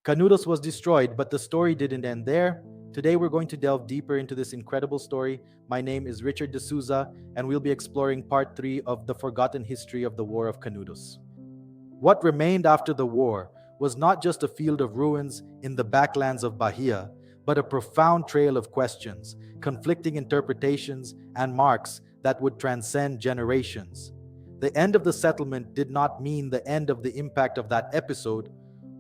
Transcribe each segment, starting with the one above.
Canudos was destroyed, but the story didn't end there. Today we're going to delve deeper into this incredible story. My name is Richard D'Souza, and we'll be exploring part 3 of the forgotten history of the War of Canudos. What remained after the war was not just a field of ruins in the backlands of Bahia, but a profound trail of questions, conflicting interpretations, and marks that would transcend generations. The end of the settlement did not mean the end of the impact of that episode.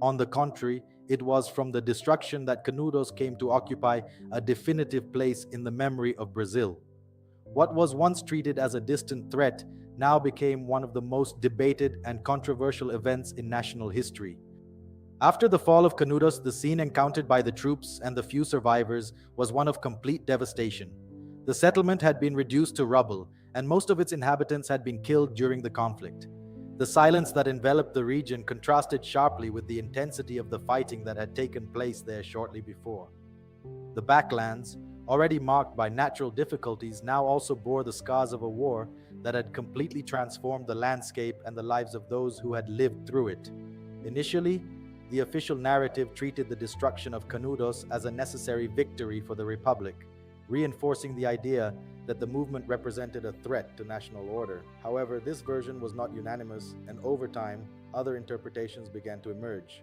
On the contrary, it was from the destruction that Canudos came to occupy a definitive place in the memory of Brazil. What was once treated as a distant threat now became one of the most debated and controversial events in national history. After the fall of Canudos, the scene encountered by the troops and the few survivors was one of complete devastation. The settlement had been reduced to rubble, and most of its inhabitants had been killed during the conflict. The silence that enveloped the region contrasted sharply with the intensity of the fighting that had taken place there shortly before. The backlands, already marked by natural difficulties, now also bore the scars of a war that had completely transformed the landscape and the lives of those who had lived through it. Initially, the official narrative treated the destruction of Canudos as a necessary victory for the Republic, reinforcing the idea that the movement represented a threat to national order. However, this version was not unanimous, and over time, other interpretations began to emerge.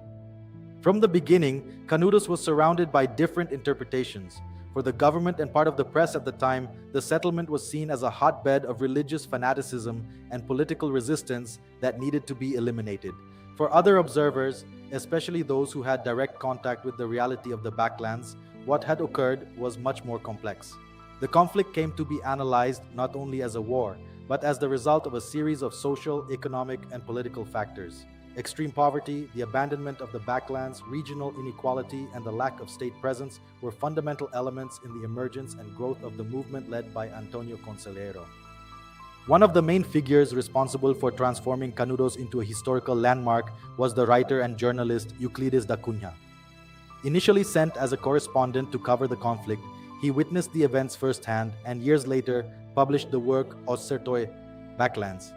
From the beginning, Canudos was surrounded by different interpretations. For the government and part of the press at the time, the settlement was seen as a hotbed of religious fanaticism and political resistance that needed to be eliminated. For other observers, especially those who had direct contact with the reality of the backlands, what had occurred was much more complex. The conflict came to be analyzed not only as a war, but as the result of a series of social, economic, and political factors. Extreme poverty, the abandonment of the backlands, regional inequality, and the lack of state presence were fundamental elements in the emergence and growth of the movement led by Antônio Conselheiro. One of the main figures responsible for transforming Canudos into a historical landmark was the writer and journalist Euclides da Cunha. Initially sent as a correspondent to cover the conflict, he witnessed the events firsthand and years later published the work Os Sertões Backlands.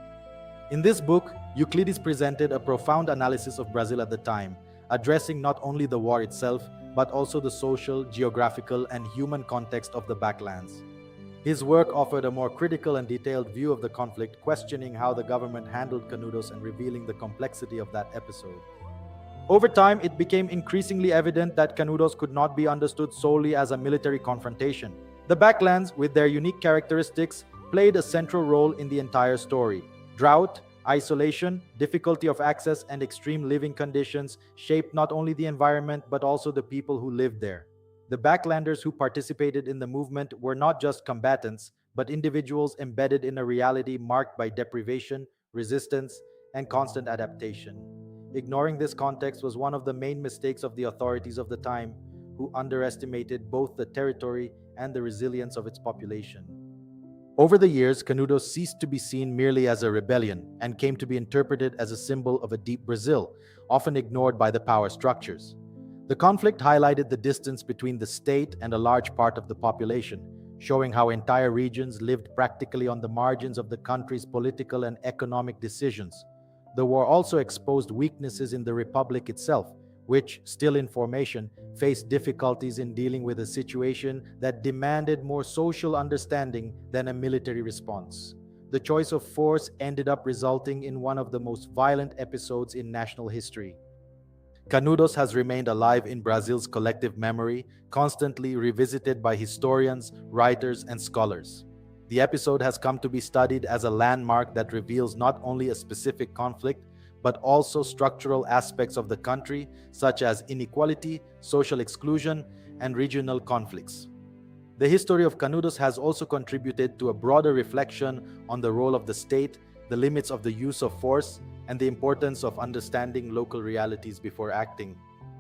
In this book, Euclides presented a profound analysis of Brazil at the time, addressing not only the war itself, but also the social, geographical, and human context of the backlands. His work offered a more critical and detailed view of the conflict, questioning how the government handled Canudos and revealing the complexity of that episode. Over time, it became increasingly evident that Canudos could not be understood solely as a military confrontation. The backlands, with their unique characteristics, played a central role in the entire story. Drought, isolation, difficulty of access, and extreme living conditions shaped not only the environment but also the people who lived there. The backlanders who participated in the movement were not just combatants, but individuals embedded in a reality marked by deprivation, resistance, and constant adaptation. Ignoring this context was one of the main mistakes of the authorities of the time, who underestimated both the territory and the resilience of its population. Over the years, Canudos ceased to be seen merely as a rebellion and came to be interpreted as a symbol of a deep Brazil, often ignored by the power structures. The conflict highlighted the distance between the state and a large part of the population, showing how entire regions lived practically on the margins of the country's political and economic decisions. The war also exposed weaknesses in the republic itself, which, still in formation, faced difficulties in dealing with a situation that demanded more social understanding than a military response. The choice of force ended up resulting in one of the most violent episodes in national history. Canudos has remained alive in Brazil's collective memory, constantly revisited by historians, writers, and scholars. The episode has come to be studied as a landmark that reveals not only a specific conflict, but also structural aspects of the country, such as inequality, social exclusion, and regional conflicts. The history of Canudos has also contributed to a broader reflection on the role of the state, the limits of the use of force, and the importance of understanding local realities before acting.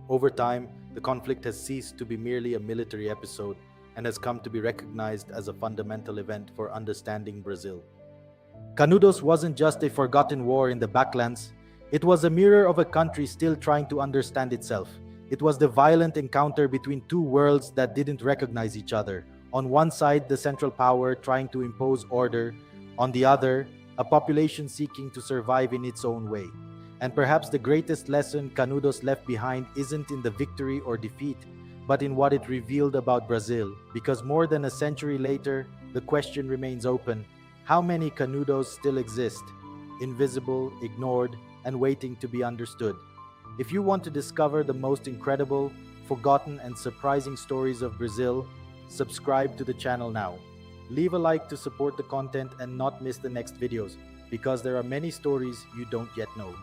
Over time, the conflict has ceased to be merely a military episode and has come to be recognized as a fundamental event for understanding Brazil. Canudos wasn't just a forgotten war in the backlands, it was a mirror of a country still trying to understand itself. It was the violent encounter between two worlds that didn't recognize each other. On one side, the central power trying to impose order. On the other, a population seeking to survive in its own way. And perhaps the greatest lesson Canudos left behind isn't in the victory or defeat, but in what it revealed about Brazil. Because more than a century later, the question remains open: how many Canudos still exist? Invisible, ignored, and waiting to be understood. If you want to discover the most incredible, forgotten, and surprising stories of Brazil, subscribe to the channel now. Leave a like to support the content and not miss the next videos, because there are many stories you don't yet know.